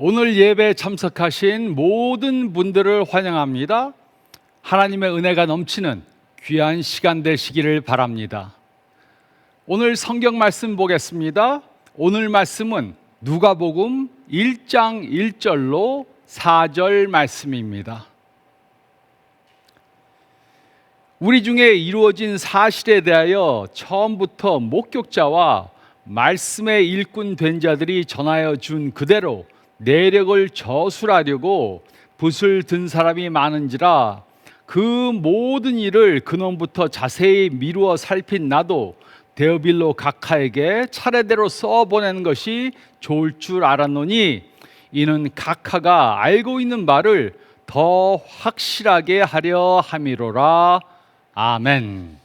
오늘 예배에 참석하신 모든 분들을 환영합니다. 하나님의 은혜가 넘치는 귀한 시간 되시기를 바랍니다. 오늘 성경 말씀 보겠습니다. 오늘 말씀은 누가복음 1장 1절로 4절 말씀입니다. 우리 중에 이루어진 사실에 대하여 처음부터 목격자와 말씀의 일꾼 된 자들이 전하여 준 그대로 내력을 저술하려고 붓을 든 사람이 많은지라 그 모든 일을 근원부터 자세히 미루어 살핀 나도 데오빌로 각하에게 차례대로 써보내는 것이 좋을 줄 알았노니 이는 각하가 알고 있는 바를 더 확실하게 하려 함이로라. 아멘.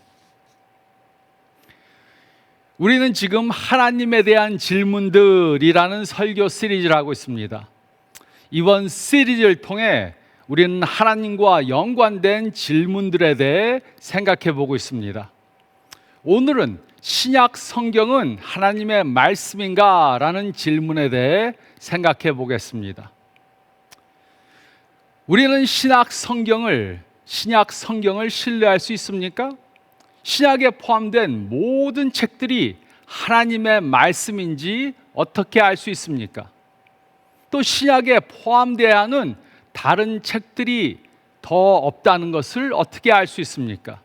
우리는 지금 하나님에 대한 질문들이라는 설교 시리즈를 하고 있습니다. 이번 시리즈를 통해 우리는 하나님과 연관된 질문들에 대해 생각해 보고 있습니다. 오늘은 신약 성경은 하나님의 말씀인가? 라는 질문에 대해 생각해 보겠습니다. 우리는 신약 성경을 신뢰할 수 있습니까? 신약에 포함된 모든 책들이 하나님의 말씀인지 어떻게 알 수 있습니까? 또 신약에 포함되어야 하는 다른 책들이 더 없다는 것을 어떻게 알 수 있습니까?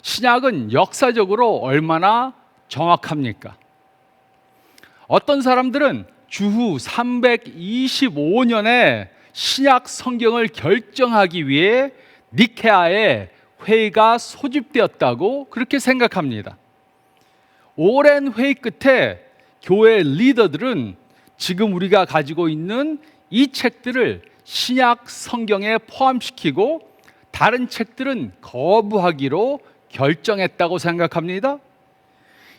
신약은 역사적으로 얼마나 정확합니까? 어떤 사람들은 주후 325년에 신약 성경을 결정하기 위해 니케아에 회의가 소집되었다고 그렇게 생각합니다. 오랜 회의 끝에 교회 리더들은 지금 우리가 가지고 있는 이 책들을 신약 성경에 포함시키고 다른 책들은 거부하기로 결정했다고 생각합니다.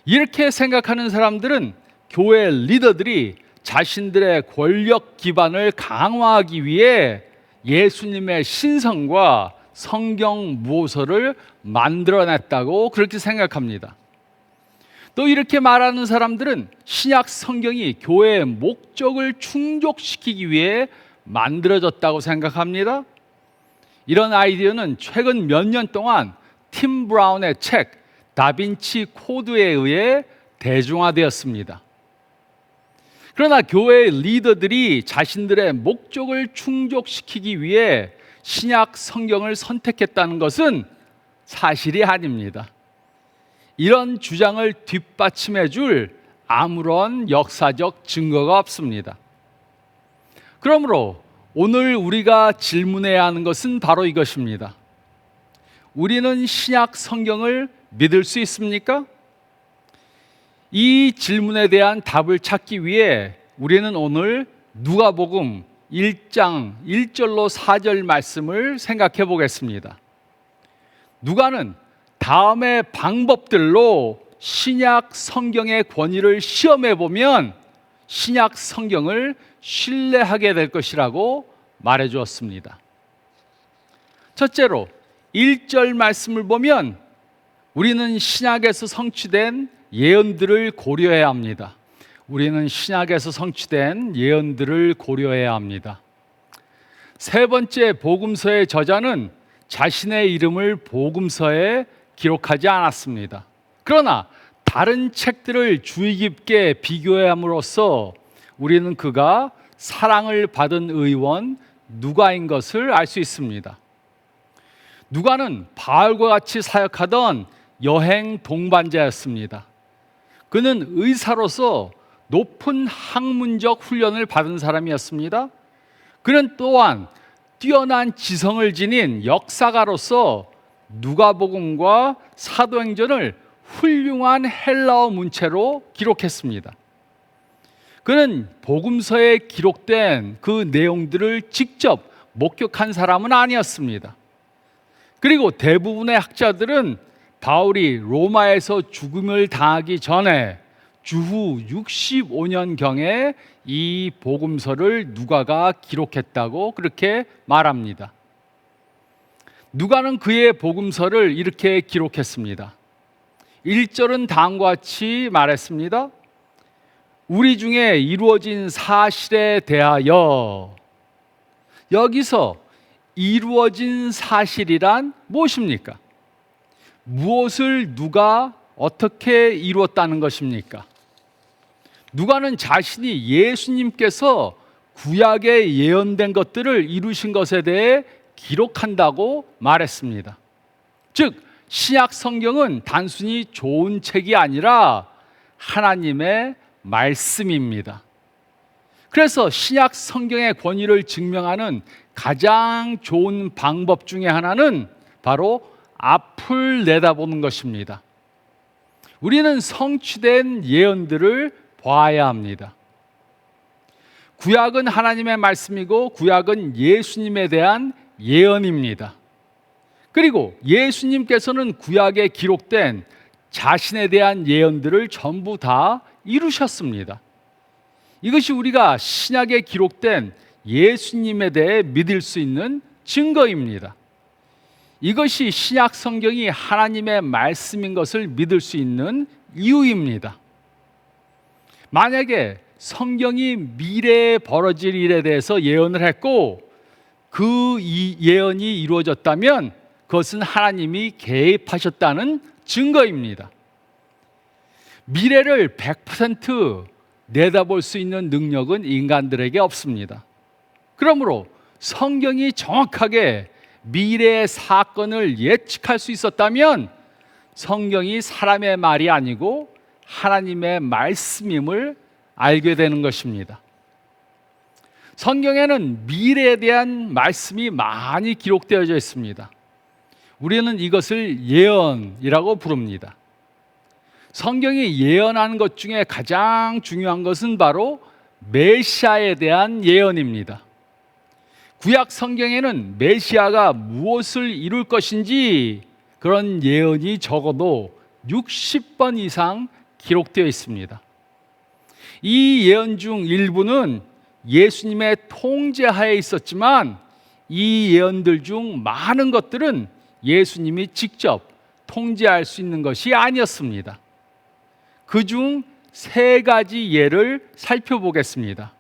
이렇게 생각하는 사람들은 교회 리더들이 자신들의 권력 기반을 강화하기 위해 예수님의 신성과 성경 무호서를 만들어냈다고 그렇게 생각합니다. 또 이렇게 말하는 사람들은 신약 성경이 교회의 목적을 충족시키기 위해 만들어졌다고 생각합니다. 이런 아이디어는 최근 몇 년 동안 팀 브라운의 책 다빈치 코드에 의해 대중화되었습니다. 그러나 교회 리더들이 자신들의 목적을 충족시키기 위해 신약 성경을 선택했다는 것은 사실이 아닙니다. 이런 주장을 뒷받침해 줄 아무런 역사적 증거가 없습니다. 그러므로 오늘 우리가 질문해야 하는 것은 바로 이것입니다. 우리는 신약 성경을 믿을 수 있습니까? 이 질문에 대한 답을 찾기 위해 우리는 오늘 누가복음 1장 1절로 4절 말씀을 생각해 보겠습니다. 누가는 다음의 방법들로 신약 성경의 권위를 시험해 보면 신약 성경을 신뢰하게 될 것이라고 말해 주었습니다. 첫째로 1절 말씀을 보면 우리는 신약에서 성취된 예언들을 고려해야 합니다. 우리는 신약에서 성취된 예언들을 고려해야 합니다. 세 번째 복음서의 저자는 자신의 이름을 복음서에 기록하지 않았습니다. 그러나 다른 책들을 주의 깊게 비교함으로써 우리는 그가 사랑을 받은 의원 누가인 것을 알 수 있습니다. 누가는 바울과 같이 사역하던 여행 동반자였습니다. 그는 의사로서 높은 학문적 훈련을 받은 사람이었습니다. 그는 또한 뛰어난 지성을 지닌 역사가로서 누가복음과 사도행전을 훌륭한 헬라어 문체로 기록했습니다. 그는 복음서에 기록된 그 내용들을 직접 목격한 사람은 아니었습니다. 그리고 대부분의 학자들은 바울이 로마에서 죽음을 당하기 전에 주후 65년경에 이 복음서를 누가가 기록했다고 그렇게 말합니다. 누가는 그의 복음서를 이렇게 기록했습니다. 1절은 다음과 같이 말했습니다. 우리 중에 이루어진 사실에 대하여, 여기서 이루어진 사실이란 무엇입니까? 무엇을 누가 어떻게 이루었다는 것입니까? 누가는 자신이 예수님께서 구약에 예언된 것들을 이루신 것에 대해 기록한다고 말했습니다. 즉, 신약 성경은 단순히 좋은 책이 아니라 하나님의 말씀입니다. 그래서 신약 성경의 권위를 증명하는 가장 좋은 방법 중에 하나는 바로 앞을 내다보는 것입니다. 우리는 성취된 예언들을 봐야 합니다. 구약은 하나님의 말씀이고 구약은 예수님에 대한 예언입니다. 그리고 예수님께서는 구약에 기록된 자신에 대한 예언들을 전부 다 이루셨습니다. 이것이 우리가 신약에 기록된 예수님에 대해 믿을 수 있는 증거입니다. 이것이 신약 성경이 하나님의 말씀인 것을 믿을 수 있는 이유입니다. 만약에 성경이 미래에 벌어질 일에 대해서 예언을 했고 그 예언이 이루어졌다면 그것은 하나님이 개입하셨다는 증거입니다. 미래를 100% 내다볼 수 있는 능력은 인간들에게 없습니다. 그러므로 성경이 정확하게 미래의 사건을 예측할 수 있었다면 성경이 사람의 말이 아니고 하나님의 말씀임을 알게 되는 것입니다. 성경에는 미래에 대한 말씀이 많이 기록되어져 있습니다. 우리는 이것을 예언이라고 부릅니다. 성경이 예언하는 것 중에 가장 중요한 것은 바로 메시아에 대한 예언입니다. 구약 성경에는 메시아가 무엇을 이룰 것인지 그런 예언이 적어도 60번 이상 기록되어 있습니다. 이 예언 중 일부는 예수님의 통제하에 있었지만 이 예언들 중 많은 것들은 예수님이 직접 통제할 수 있는 것이 아니었습니다. 그중 세 가지 예를 살펴보겠습니다.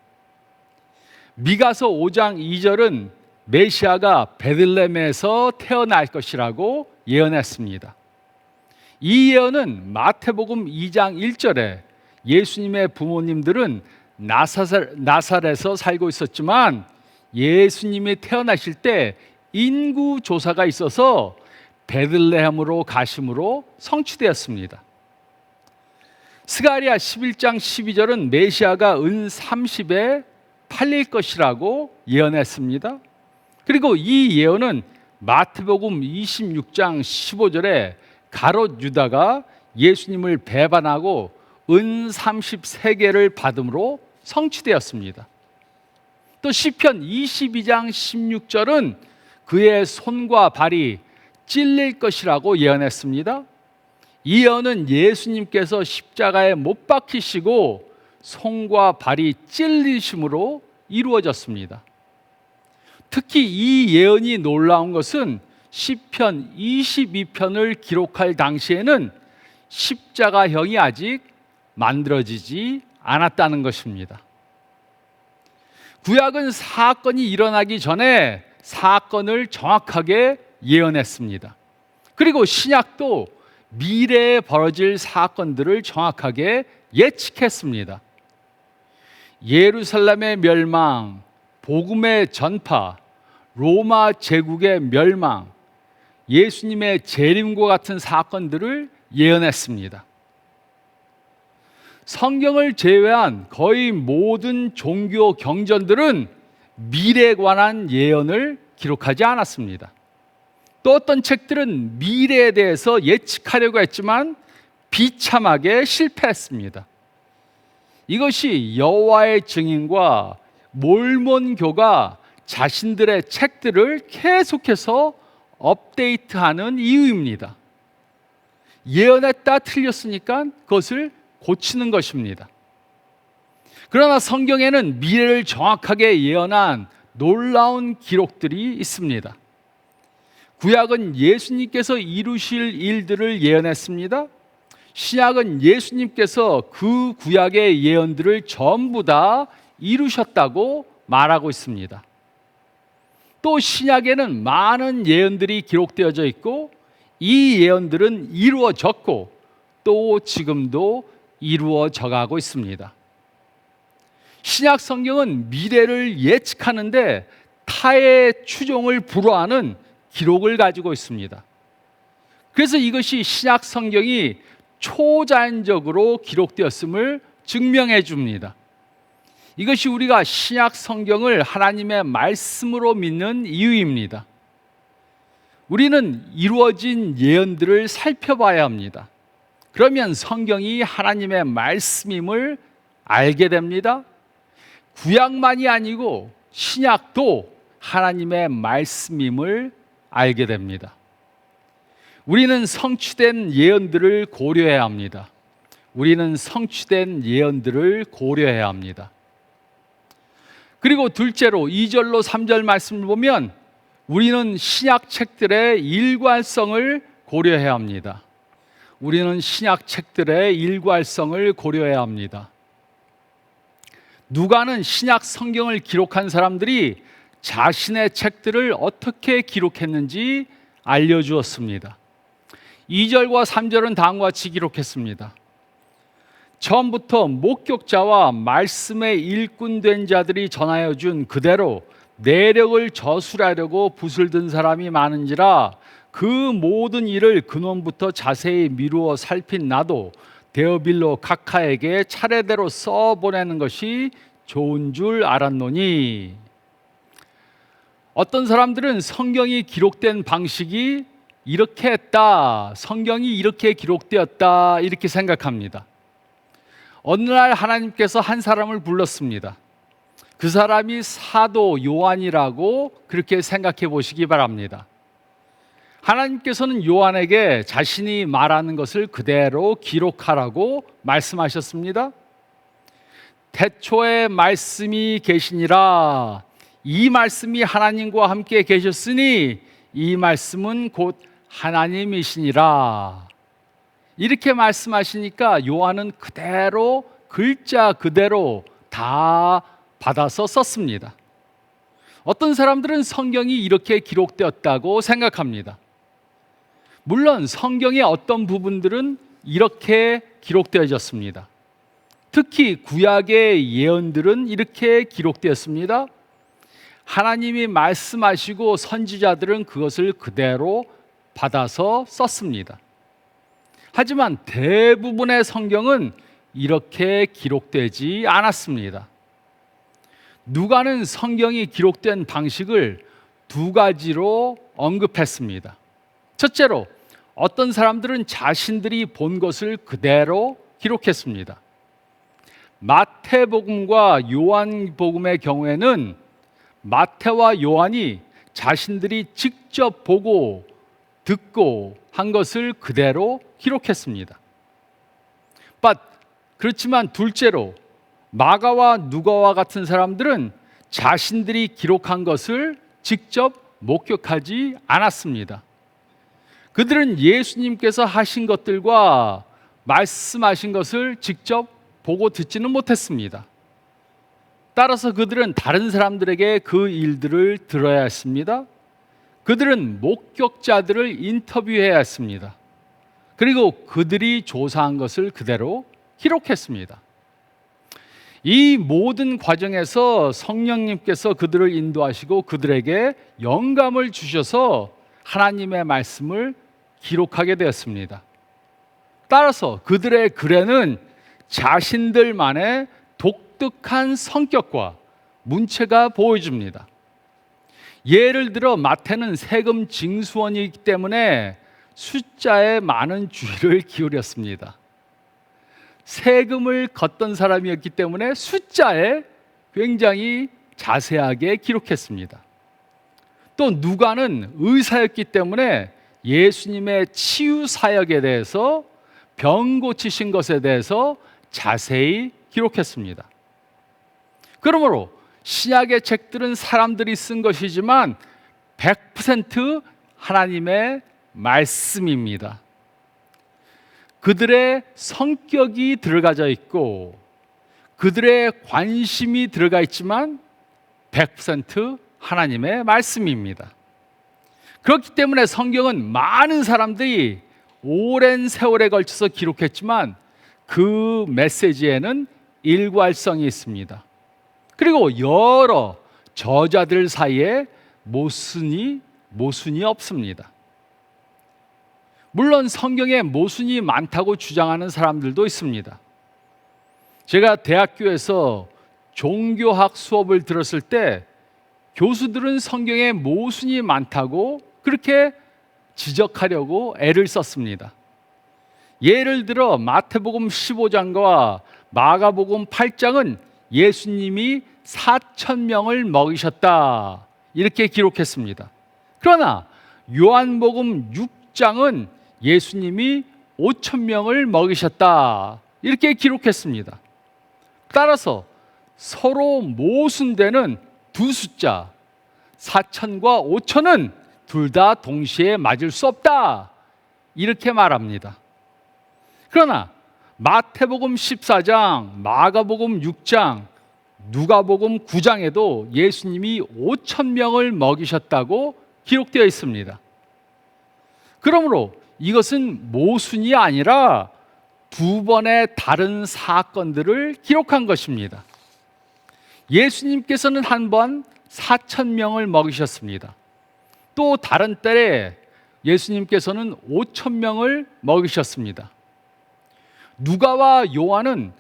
미가서 5장 2절은 메시아가 베들레헴에서 태어날 것이라고 예언했습니다. 이 예언은 마태복음 2장 1절에 예수님의 부모님들은 나사렛에서 살고 있었지만 예수님이 태어나실 때 인구 조사가 있어서 베들레헴으로 가심으로 성취되었습니다. 스가랴 11장 12절은 메시아가 은 30에 팔릴 것이라고 예언했습니다. 그리고 이 예언은 마태복음 26장 15절에 가롯 유다가 예수님을 배반하고 은 33개를 받음으로 성취되었습니다. 또 시편 22장 16절은 그의 손과 발이 찔릴 것이라고 예언했습니다. 이 예언은 예수님께서 십자가에 못 박히시고 손과 발이 찔리심으로 이루어졌습니다. 특히 이 예언이 놀라운 것은 시편 22편을 기록할 당시에는 십자가형이 아직 만들어지지 않았다는 것입니다. 구약은 사건이 일어나기 전에 사건을 정확하게 예언했습니다. 그리고 신약도 미래에 벌어질 사건들을 정확하게 예측했습니다. 예루살렘의 멸망, 복음의 전파, 로마 제국의 멸망, 예수님의 재림과 같은 사건들을 예언했습니다. 성경을 제외한 거의 모든 종교 경전들은 미래에 관한 예언을 기록하지 않았습니다. 또 어떤 책들은 미래에 대해서 예측하려고 했지만 비참하게 실패했습니다. 이것이 여호와의 증인과 몰몬교가 자신들의 책들을 계속해서 업데이트하는 이유입니다. 예언했다 틀렸으니까 그것을 고치는 것입니다. 그러나 성경에는 미래를 정확하게 예언한 놀라운 기록들이 있습니다. 구약은 예수님께서 이루실 일들을 예언했습니다. 신약은 예수님께서 그 구약의 예언들을 전부 다 이루셨다고 말하고 있습니다. 또 신약에는 많은 예언들이 기록되어져 있고 이 예언들은 이루어졌고 또 지금도 이루어져 가고 있습니다. 신약 성경은 미래를 예측하는데 타의 추종을 불허하는 기록을 가지고 있습니다. 그래서 이것이 신약 성경이 초자연적으로 기록되었음을 증명해 줍니다. 이것이 우리가 신약 성경을 하나님의 말씀으로 믿는 이유입니다. 우리는 이루어진 예언들을 살펴봐야 합니다. 그러면 성경이 하나님의 말씀임을 알게 됩니다. 구약만이 아니고 신약도 하나님의 말씀임을 알게 됩니다. 우리는 성취된 예언들을 고려해야 합니다. 우리는 성취된 예언들을 고려해야 합니다. 그리고 둘째로 2절로 3절 말씀을 보면 우리는 신약 책들의 일관성을 고려해야 합니다. 우리는 신약 책들의 일관성을 고려해야 합니다. 누가는 신약 성경을 기록한 사람들이 자신의 책들을 어떻게 기록했는지 알려주었습니다. 2절과 3절은 다음과 같이 기록했습니다. 처음부터 목격자와 말씀의 일꾼된 자들이 전하여 준 그대로 내력을 저술하려고 붓을 든 사람이 많은지라 그 모든 일을 근원부터 자세히 미루어 살핀 나도 데오빌로 각하에게 차례대로 써보내는 것이 좋은 줄 알았노니. 어떤 사람들은 성경이 기록된 방식이 이렇게 했다, 성경이 이렇게 기록되었다 이렇게 생각합니다. 어느 날 하나님께서 한 사람을 불렀습니다. 그 사람이 사도 요한이라고 그렇게 생각해 보시기 바랍니다. 하나님께서는 요한에게 자신이 말하는 것을 그대로 기록하라고 말씀하셨습니다. 태초에 말씀이 계시니라. 이 말씀이 하나님과 함께 계셨으니 이 말씀은 곧 하나님이시니라. 이렇게 말씀하시니까 요한은 그대로 글자 그대로 다 받아서 썼습니다. 어떤 사람들은 성경이 이렇게 기록되었다고 생각합니다. 물론 성경의 어떤 부분들은 이렇게 기록되어졌습니다. 특히 구약의 예언들은 이렇게 기록되었습니다. 하나님이 말씀하시고 선지자들은 그것을 그대로 받아서 썼습니다. 하지만 대부분의 성경은 이렇게 기록되지 않았습니다. 누가는 성경이 기록된 방식을 두 가지로 언급했습니다. 첫째로 어떤 사람들은 자신들이 본 것을 그대로 기록했습니다. 마태복음과 요한복음의 경우에는 마태와 요한이 자신들이 직접 보고 듣고 한 것을 그대로 기록했습니다. 그렇지만 둘째로 마가와 누가와 같은 사람들은 자신들이 기록한 것을 직접 목격하지 않았습니다. 그들은 예수님께서 하신 것들과 말씀하신 것을 직접 보고 듣지는 못했습니다. 따라서 그들은 다른 사람들에게 그 일들을 들어야 했습니다. 그들은 목격자들을 인터뷰해야 했습니다. 그리고 그들이 조사한 것을 그대로 기록했습니다. 이 모든 과정에서 성령님께서 그들을 인도하시고 그들에게 영감을 주셔서 하나님의 말씀을 기록하게 되었습니다. 따라서 그들의 글에는 자신들만의 독특한 성격과 문체가 보여집니다. 예를 들어 마태는 세금 징수원이기 때문에 숫자에 많은 주의를 기울였습니다. 세금을 걷던 사람이었기 때문에 숫자에 굉장히 자세하게 기록했습니다. 또 누가는 의사였기 때문에 예수님의 치유 사역에 대해서 병 고치신 것에 대해서 자세히 기록했습니다. 그러므로 신약의 책들은 사람들이 쓴 것이지만 100% 하나님의 말씀입니다. 그들의 성격이 들어가져 있고 그들의 관심이 들어가 있지만 100% 하나님의 말씀입니다. 그렇기 때문에 성경은 많은 사람들이 오랜 세월에 걸쳐서 기록했지만 그 메시지에는 일관성이 있습니다. 그리고 여러 저자들 사이에 모순이 없습니다. 물론 성경에 모순이 많다고 주장하는 사람들도 있습니다. 제가 대학교에서 종교학 수업을 들었을 때 교수들은 성경에 모순이 많다고 그렇게 지적하려고 애를 썼습니다. 예를 들어 마태복음 15장과 마가복음 8장은 예수님이 4,000명을 먹이셨다 이렇게 기록했습니다. 그러나 요한복음 6장은 예수님이 5,000명을 먹이셨다 이렇게 기록했습니다. 따라서 서로 모순되는 두 숫자 4,000과 5,000은 둘 다 동시에 맞을 수 없다 이렇게 말합니다. 그러나 마태복음 14장, 마가복음 6장, 누가복음 9장에도 예수님이 5,000명을 먹이셨다고 기록되어 있습니다. 그러므로 이것은 모순이 아니라 두 번의 다른 사건들을 기록한 것입니다. 예수님께서는 한 번 4,000명을 먹이셨습니다. 또 다른 때에 예수님께서는 5,000명을 먹이셨습니다. 누가와 요한은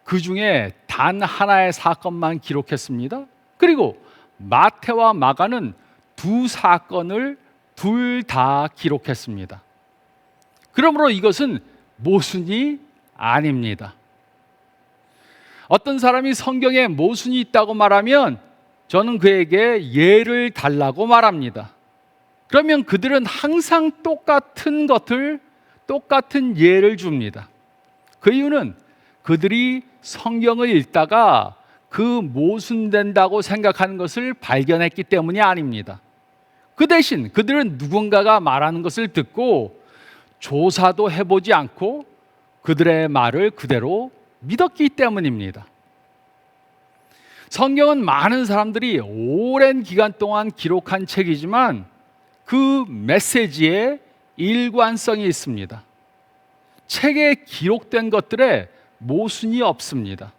그 중에 단 하나의 사건만 기록했습니다. 그리고 마태와 마가는 두 사건을 둘 다 기록했습니다. 그러므로 이것은 모순이 아닙니다. 어떤 사람이 성경에 모순이 있다고 말하면 저는 그에게 예를 달라고 말합니다. 그러면 그들은 항상 똑같은 예를 줍니다. 그 이유는 그들이 성경을 읽다가 그 모순된다고 생각하는 것을 발견했기 때문이 아닙니다. 그 대신 그들은 누군가가 말하는 것을 듣고 조사도 해보지 않고 그들의 말을 그대로 믿었기 때문입니다. 성경은 많은 사람들이 오랜 기간 동안 기록한 책이지만 그 메시지에 일관성이 있습니다. 책에 기록된 것들에 모순이 없습니다.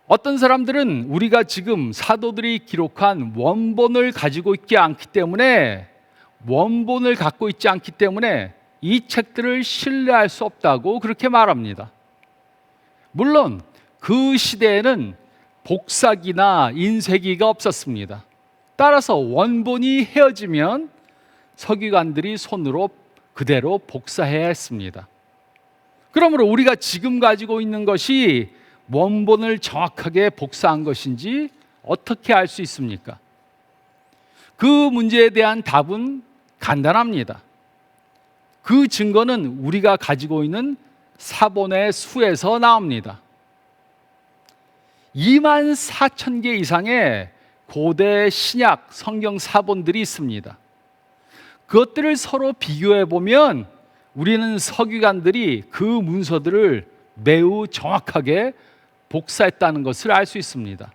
어떤 사람들은 우리가 지금 사도들이 기록한 원본을 갖고 있지 않기 때문에 이 책들을 신뢰할 수 없다고 그렇게 말합니다. 물론 그 시대에는 복사기나 인쇄기가 없었습니다. 따라서 원본이 헤어지면 서기관들이 손으로 그대로 복사해야 했습니다. 그러므로 우리가 지금 가지고 있는 것이 원본을 정확하게 복사한 것인지 어떻게 알 수 있습니까? 그 문제에 대한 답은 간단합니다. 그 증거는 우리가 가지고 있는 사본의 수에서 나옵니다. 24,000개 이상의 고대 신약 성경 사본들이 있습니다. 그것들을 서로 비교해 보면 우리는 서기관들이 그 문서들을 매우 정확하게 복사했다는 것을 알 수 있습니다.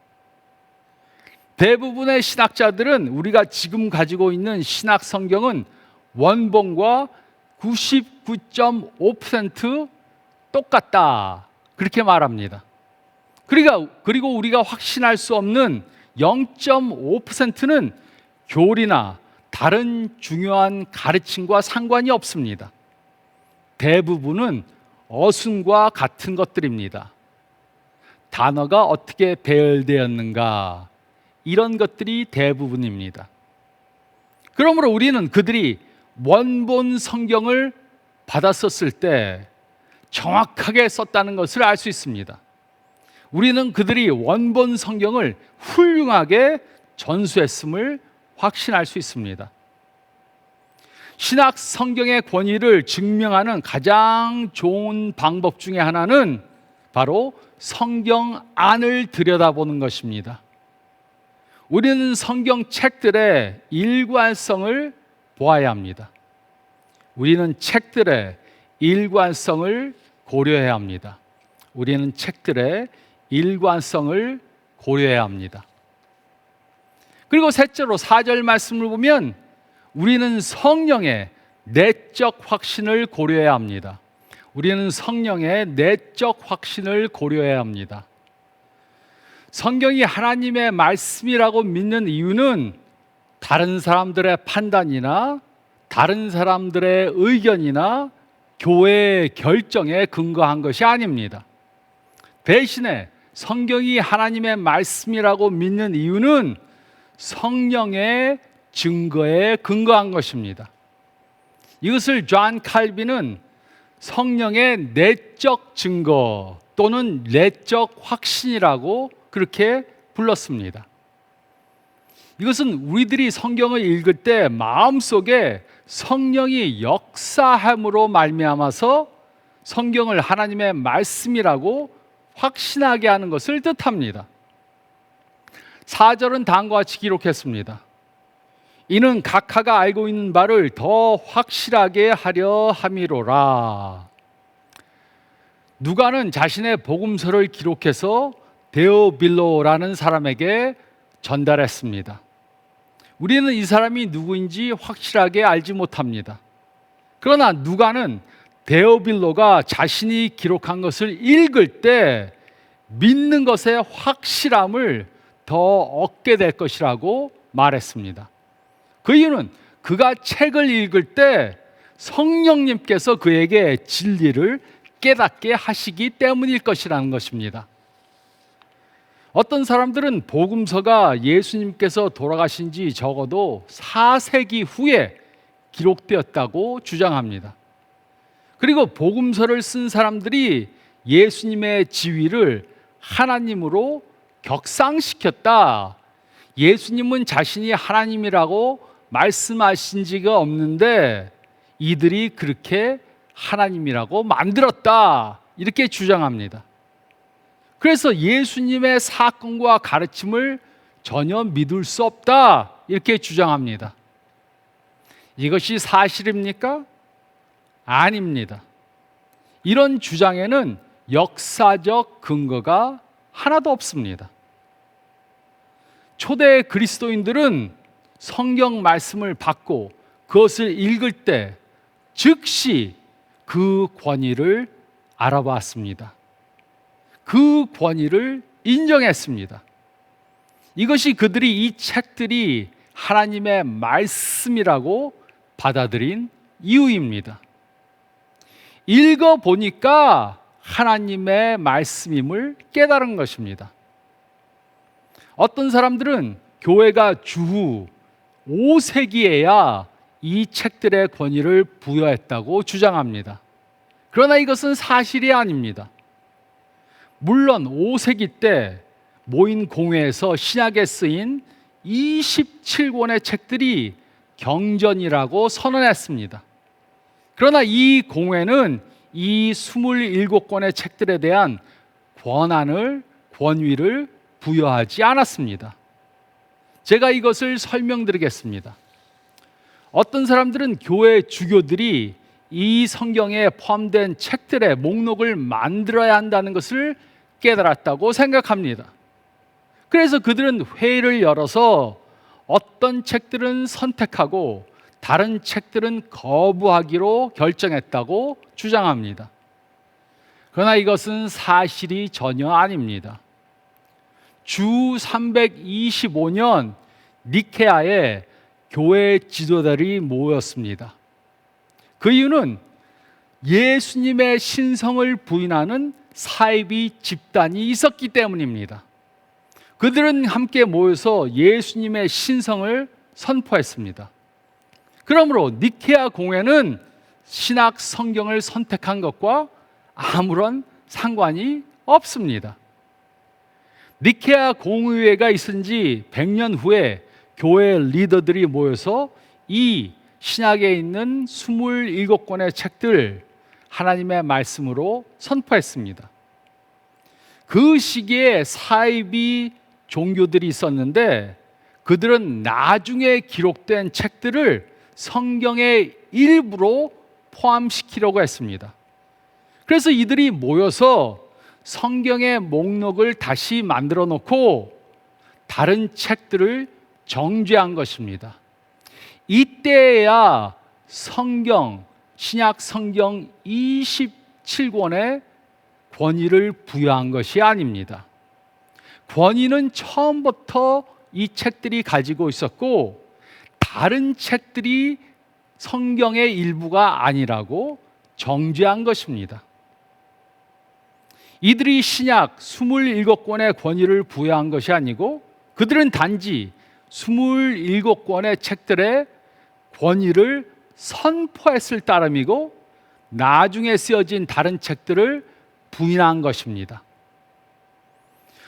대부분의 신학자들은 우리가 지금 가지고 있는 신약 성경은 원본과 99.5% 똑같다 그렇게 말합니다. 그리고 우리가 확신할 수 없는 0.5%는 교리나 다른 중요한 가르침과 상관이 없습니다. 대부분은 어순과 같은 것들입니다. 단어가 어떻게 배열되었는가 이런 것들이 대부분입니다. 그러므로 우리는 그들이 원본 성경을 받았었을 때 정확하게 썼다는 것을 알 수 있습니다. 우리는 그들이 원본 성경을 훌륭하게 전수했음을 확신할 수 있습니다. 신약 성경의 권위를 증명하는 가장 좋은 방법 중에 하나는 바로 성경 안을 들여다보는 것입니다. 우리는 성경 책들의 일관성을 보아야 합니다. 우리는 책들의 일관성을 고려해야 합니다. 우리는 책들의 일관성을 고려해야 합니다. 그리고 셋째로 4절 말씀을 보면 우리는 성령의 내적 확신을 고려해야 합니다. 우리는 성령의 내적 확신을 고려해야 합니다. 성경이 하나님의 말씀이라고 믿는 이유는 다른 사람들의 판단이나 다른 사람들의 의견이나 교회의 결정에 근거한 것이 아닙니다. 대신에 성경이 하나님의 말씀이라고 믿는 이유는 성령의 증거에 근거한 것입니다. 이것을 존 칼빈은 성령의 내적 증거 또는 내적 확신이라고 그렇게 불렀습니다. 이것은 우리들이 성경을 읽을 때 마음속에 성령이 역사함으로 말미암아서 성경을 하나님의 말씀이라고 확신하게 하는 것을 뜻합니다. 4절은 다음과 같이 기록했습니다. 이는 각하가 알고 있는 바를 더 확실하게 하려 함이로라. 누가는 자신의 복음서를 기록해서 데오빌로라는 사람에게 전달했습니다. 우리는 이 사람이 누구인지 확실하게 알지 못합니다. 그러나 누가는 데오빌로가 자신이 기록한 것을 읽을 때 믿는 것의 확실함을 더 얻게 될 것이라고 말했습니다. 그 이유는 그가 책을 읽을 때 성령님께서 그에게 진리를 깨닫게 하시기 때문일 것이라는 것입니다. 어떤 사람들은 복음서가 예수님께서 돌아가신 지 적어도 4세기 후에 기록되었다고 주장합니다. 그리고 복음서를 쓴 사람들이 예수님의 지위를 하나님으로 격상시켰다. 예수님은 자신이 하나님이라고 말씀하신 지가 없는데 이들이 그렇게 하나님이라고 만들었다. 이렇게 주장합니다. 그래서 예수님의 사건과 가르침을 전혀 믿을 수 없다. 이렇게 주장합니다. 이것이 사실입니까? 아닙니다. 이런 주장에는 역사적 근거가 하나도 없습니다. 초대 그리스도인들은 성경 말씀을 받고 그것을 읽을 때 즉시 그 권위를 알아봤습니다. 그 권위를 인정했습니다. 이것이 그들이 이 책들이 하나님의 말씀이라고 받아들인 이유입니다. 읽어보니까 하나님의 말씀임을 깨달은 것입니다. 어떤 사람들은 교회가 주후 5세기에야 이 책들의 권위를 부여했다고 주장합니다. 그러나 이것은 사실이 아닙니다. 물론 5세기 때 모인 공회에서 신약에 쓰인 27권의 책들이 경전이라고 선언했습니다. 그러나 이 공회는 이 27권의 책들에 대한 권위를 부여하지 않았습니다. 제가 이것을 설명드리겠습니다. 어떤 사람들은 교회 주교들이 이 성경에 포함된 책들의 목록을 만들어야 한다는 것을 깨달았다고 생각합니다. 그래서 그들은 회의를 열어서 어떤 책들은 선택하고 다른 책들은 거부하기로 결정했다고 주장합니다. 그러나 이것은 사실이 전혀 아닙니다. 주 325년 니케아에 교회 지도자들이 모였습니다. 그 이유는 예수님의 신성을 부인하는 사이비 집단이 있었기 때문입니다. 그들은 함께 모여서 예수님의 신성을 선포했습니다. 그러므로 니케아 공회는 신약 성경을 선택한 것과 아무런 상관이 없습니다. 니케아 공의회가 있은 지 100년 후에 교회 리더들이 모여서 이 신약에 있는 27권의 책들 하나님의 말씀으로 선포했습니다. 그 시기에 사이비 종교들이 있었는데 그들은 나중에 기록된 책들을 성경의 일부로 포함시키려고 했습니다. 그래서 이들이 모여서 성경의 목록을 다시 만들어 놓고 다른 책들을 정죄한 것입니다. 이때야 신약 성경 27권의 권위를 부여한 것이 아닙니다. 권위는 처음부터 이 책들이 가지고 있었고 다른 책들이 성경의 일부가 아니라고 정죄한 것입니다. 이들이 신약 27권의 권위를 부여한 것이 아니고 그들은 단지 27권의 책들의 권위를 선포했을 따름이고 나중에 쓰여진 다른 책들을 부인한 것입니다.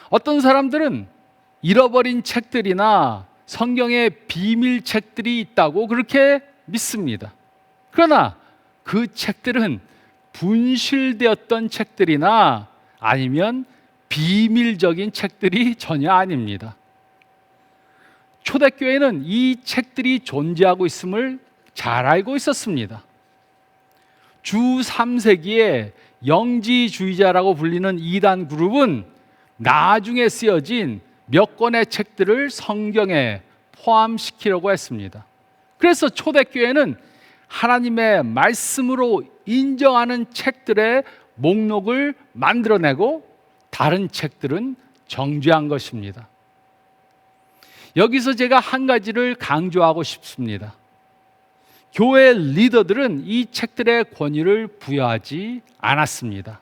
어떤 사람들은 잃어버린 책들이나 성경의 비밀책들이 있다고 그렇게 믿습니다. 그러나 그 책들은 분실되었던 책들이나 아니면 비밀적인 책들이 전혀 아닙니다. 초대교회는 이 책들이 존재하고 있음을 잘 알고 있었습니다. 주 3세기에 영지주의자라고 불리는 이단 그룹은 나중에 쓰여진 몇 권의 책들을 성경에 포함시키려고 했습니다. 그래서 초대교회는 하나님의 말씀으로 인정하는 책들의 목록을 만들어내고 다른 책들은 정죄한 것입니다. 여기서 제가 한 가지를 강조하고 싶습니다. 교회 리더들은 이 책들의 권위를 부여하지 않았습니다.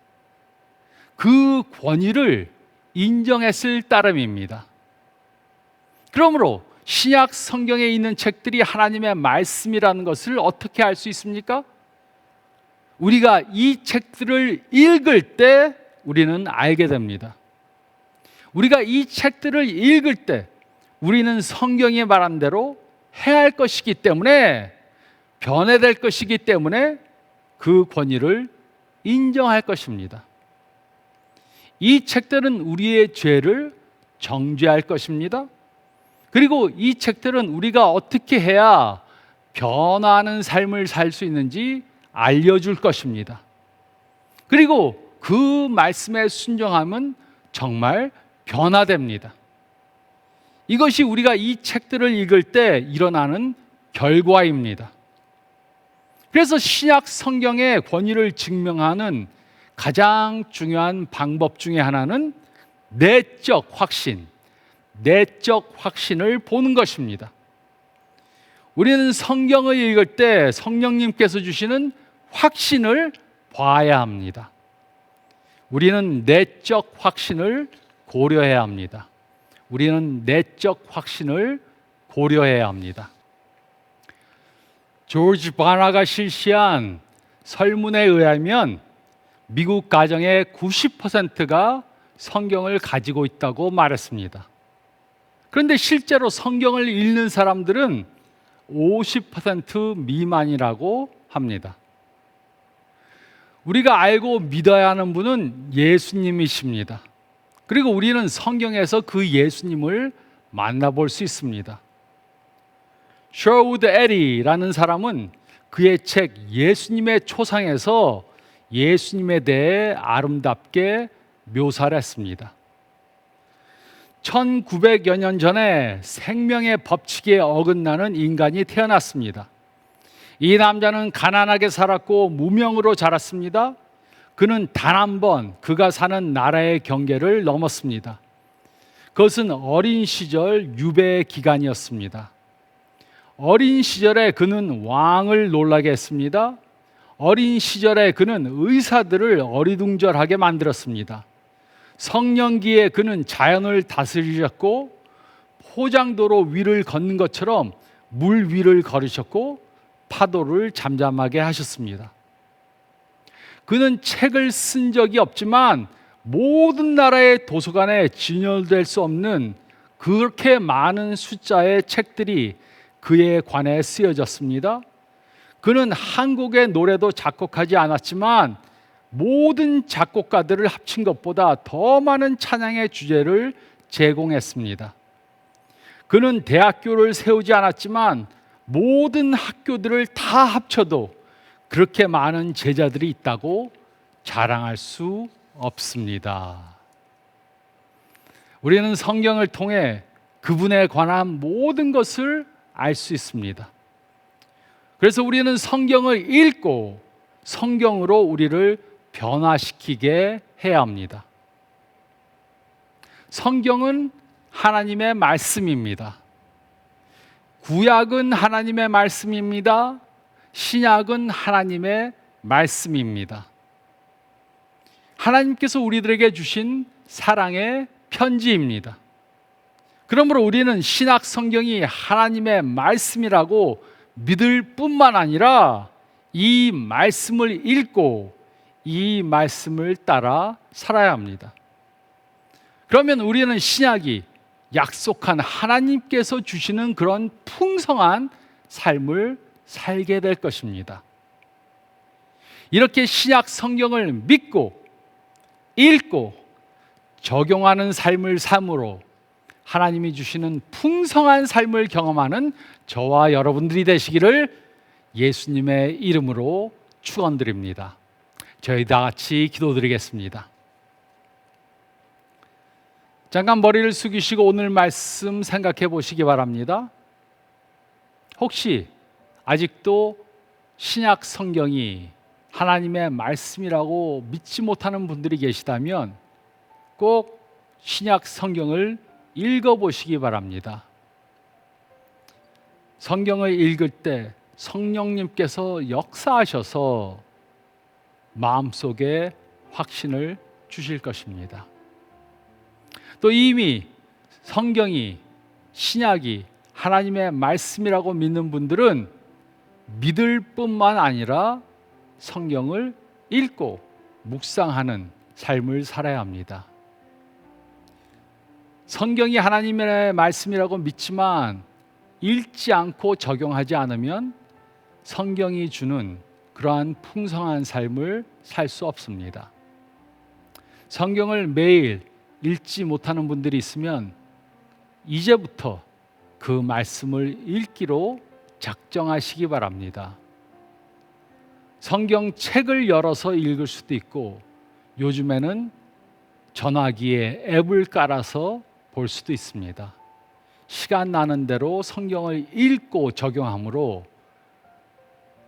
그 권위를 인정했을 따름입니다. 그러므로 신약 성경에 있는 책들이 하나님의 말씀이라는 것을 어떻게 알 수 있습니까? 우리가 이 책들을 읽을 때 우리는 알게 됩니다. 우리가 이 책들을 읽을 때 우리는 성경이 말한 대로 해야 할 것이기 때문에 변해될 것이기 때문에 그 권위를 인정할 것입니다. 이 책들은 우리의 죄를 정죄할 것입니다. 그리고 이 책들은 우리가 어떻게 해야 변화하는 삶을 살 수 있는지 알려줄 것입니다. 그리고 그 말씀에 순종하면 정말 변화됩니다. 이것이 우리가 이 책들을 읽을 때 일어나는 결과입니다. 그래서 신약 성경의 권위를 증명하는 가장 중요한 방법 중에 하나는 내적 확신을 보는 것입니다. 우리는 성경을 읽을 때 성령님께서 주시는 확신을 봐야 합니다. 우리는 내적 확신을 고려해야 합니다. 조지 바나가 실시한 설문에 의하면 미국 가정의 90%가 성경을 가지고 있다고 말했습니다. 그런데 실제로 성경을 읽는 사람들은 50% 미만이라고 합니다. 우리가 알고 믿어야 하는 분은 예수님이십니다. 그리고 우리는 성경에서 그 예수님을 만나볼 수 있습니다. 셔우드 에리라는 사람은 그의 책 예수님의 초상에서 예수님에 대해 아름답게 묘사를 했습니다. 1900여 년 전에 생명의 법칙에 어긋나는 인간이 태어났습니다. 이 남자는 가난하게 살았고 무명으로 자랐습니다. 그는 단 한 번 그가 사는 나라의 경계를 넘었습니다. 그것은 어린 시절 유배 기간이었습니다. 어린 시절에 그는 왕을 놀라게 했습니다. 어린 시절에 그는 의사들을 어리둥절하게 만들었습니다. 성년기에 그는 자연을 다스리셨고 포장도로 위를 걷는 것처럼 물 위를 걸으셨고 파도를 잠잠하게 하셨습니다. 그는 책을 쓴 적이 없지만 모든 나라의 도서관에 진열될 수 없는 그렇게 많은 숫자의 책들이 그에 관해 쓰여졌습니다. 그는 한국의 노래도 작곡하지 않았지만 모든 작곡가들을 합친 것보다 더 많은 찬양의 주제를 제공했습니다. 그는 대학교를 세우지 않았지만 모든 학교들을 다 합쳐도 그렇게 많은 제자들이 있다고 자랑할 수 없습니다. 우리는 성경을 통해 그분에 관한 모든 것을 알 수 있습니다. 그래서 우리는 성경을 읽고 성경으로 우리를 변화시키게 해야 합니다. 성경은 하나님의 말씀입니다. 구약은 하나님의 말씀입니다. 신약은 하나님의 말씀입니다. 하나님께서 우리들에게 주신 사랑의 편지입니다. 그러므로 우리는 신약 성경이 하나님의 말씀이라고 믿을 뿐만 아니라 이 말씀을 읽고 이 말씀을 따라 살아야 합니다. 그러면 우리는 신약이 약속한 하나님께서 주시는 그런 풍성한 삶을 살게 될 것입니다. 이렇게 신약 성경을 믿고 읽고 적용하는 삶을 삶으로 하나님이 주시는 풍성한 삶을 경험하는 저와 여러분들이 되시기를 예수님의 이름으로 축원드립니다. 저희 다 같이 기도드리겠습니다. 잠깐 머리를 숙이시고 오늘 말씀 생각해 보시기 바랍니다. 혹시 아직도 신약 성경이 하나님의 말씀이라고 믿지 못하는 분들이 계시다면 꼭 신약 성경을 읽어보시기 바랍니다. 성경을 읽을 때 성령님께서 역사하셔서 마음속에 확신을 주실 것입니다. 또 이미 성경이 신약이 하나님의 말씀이라고 믿는 분들은 믿을 뿐만 아니라 성경을 읽고 묵상하는 삶을 살아야 합니다. 성경이 하나님의 말씀이라고 믿지만 읽지 않고 적용하지 않으면 성경이 주는 그러한 풍성한 삶을 살 수 없습니다. 성경을 매일 읽지 못하는 분들이 있으면 이제부터 그 말씀을 읽기로 작정하시기 바랍니다. 성경책을 열어서 읽을 수도 있고 요즘에는 전화기에 앱을 깔아서 볼 수도 있습니다. 시간 나는 대로 성경을 읽고 적용함으로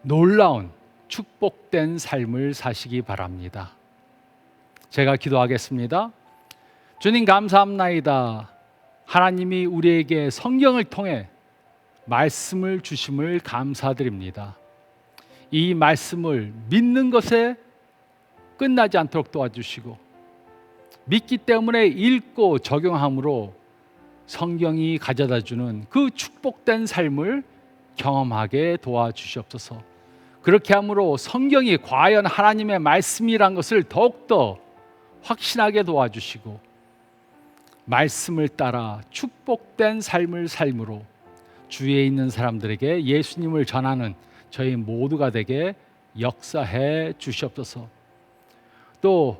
놀라운 축복된 삶을 사시기 바랍니다. 제가 기도하겠습니다. 주님 감사합나이다. 하나님이 우리에게 성경을 통해 말씀을 주심을 감사드립니다. 이 말씀을 믿는 것에 끝나지 않도록 도와주시고 믿기 때문에 읽고 적용함으로 성경이 가져다주는 그 축복된 삶을 경험하게 도와주시옵소서. 그렇게 함으로 성경이 과연 하나님의 말씀이란 것을 더욱더 확신하게 도와주시고 말씀을 따라 축복된 삶을 삶으로 주위에 있는 사람들에게 예수님을 전하는 저희 모두가 되게 역사해 주시옵소서. 또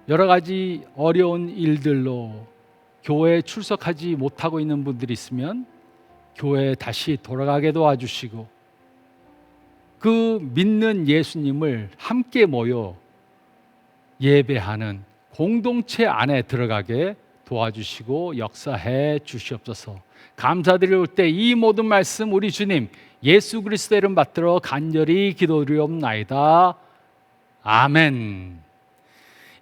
여러 가지 어려운 일들로 교회에 출석하지 못하고 있는 분들이 있으면 교회에 다시 돌아가게 도와주시고 그 믿는 예수님을 함께 모여 예배하는 공동체 안에 들어가게 도와주시고 역사해 주시옵소서. 감사드릴 때 이 모든 말씀 우리 주님 예수 그리스도의 이름 받들어 간절히 기도드리옵나이다. 아멘.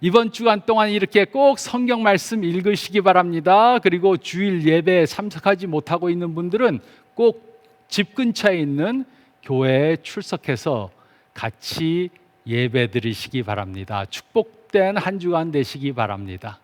이번 주간 동안 이렇게 꼭 성경 말씀 읽으시기 바랍니다. 그리고 주일 예배에 참석하지 못하고 있는 분들은 꼭 집 근처에 있는 교회에 출석해서 같이 예배 드리시기 바랍니다. 축복된 한 주간 되시기 바랍니다.